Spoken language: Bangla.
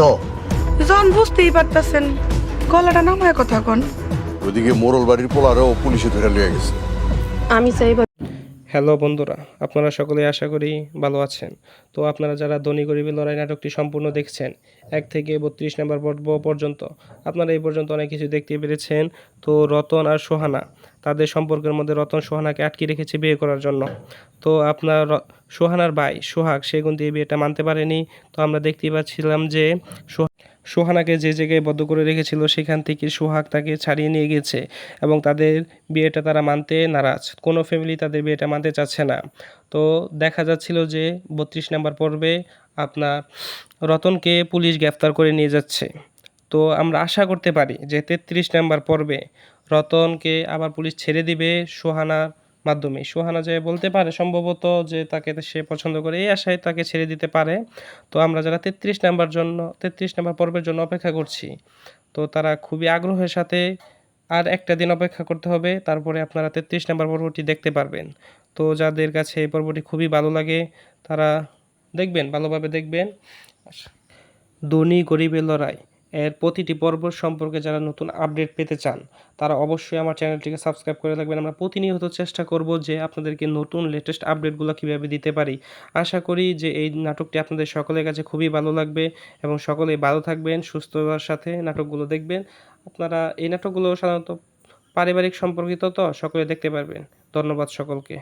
তো জন বুঝতেই পারতেছেন, গলাটা নামায় কথা কন। ওইদিকে মোড়ল বাড়ির পোলারেও পুলিশে ধরে লিয়ে গেছে। আমি চাইব। হ্যালো বন্ধুরা, আপনারা সকলেই আশা করি ভালো আছেন। তো আপনারা যারা ধনী গরিবের লড়াই নাটকটি সম্পূর্ণ দেখছেন 1 থেকে 32 নম্বর পর্ব পর্যন্ত, আপনারা এই পর্যন্ত অনেক কিছু দেখতে পেরেছেন। তো রতন আর সোহানা, তাদের সম্পর্কের মধ্যে রতন সোহানাকে আটকে রেখেছে বিয়ে করার জন্য। তো আপনার সোহানার ভাই সোহাগ সে কিন্তু এই বিয়েটা মানতে পারেনি। তো আমরা দেখতেই পাচ্ছিলাম যে সোহানাকে যে জায়গায় বদ্ধ করে রেখেছিল সেখান থেকে সোহাগ তাকে ছাড়িয়ে নিয়ে গেছে এবং তাদের বিয়েটা তারা মানতে নারাজ। কোনো ফ্যামিলি তাদের বিয়েটা মানতে চাচ্ছে না। তো দেখা যাচ্ছিল যে 32 নম্বর পর্বে আপনার রতনকে পুলিশ গ্রেফতার করে নিয়ে যাচ্ছে। তো আমরা আশা করতে পারি যে 33 নম্বর পর্বে রতনকে আবার পুলিশ ছেড়ে দিবে সোহানার মাধ্যমে। সোহানা যে বলতে পারে সম্ভবত যে তাকে সে পছন্দ করে, এই আশায় তাকে ছেড়ে দিতে পারে। তো আমরা যারা 33 নম্বর পর্বের জন্য অপেক্ষা করছি, তো তারা খুবই আগ্রহের সাথে আর একটা দিন অপেক্ষা করতে হবে, তারপরে আপনারা 33 নম্বর পর্বটি দেখতে পারবেন। তো যাদের কাছে এই পর্বটি খুবই ভালো লাগে তারা দেখবেন, ভালোভাবে দেখবেন। ধনী গরিবের লড়াই এর প্রতিটি পর্ব সম্পর্কে যারা নতুন আপডেট পেতে চান তারা অবশ্যই আমার চ্যানেলটিকে সাবস্ক্রাইব করে রাখবেন। আমরা প্রতিনিয়ত চেষ্টা করব যে আপনাদেরকে নতুন লেটেস্ট আপডেটগুলো কীভাবে দিতে পারি। আশা করি যে এই নাটকটি আপনাদের সকলের কাছে খুবই ভালো লাগবে এবং সকলেই ভালো থাকবেন, সুস্থতার সাথে নাটকগুলো দেখবেন। আপনারা এই নাটকগুলো সাধারণত পারিবারিক সম্পর্কিত, তো সকলে দেখতে পারবেন। ধন্যবাদ সকলকে।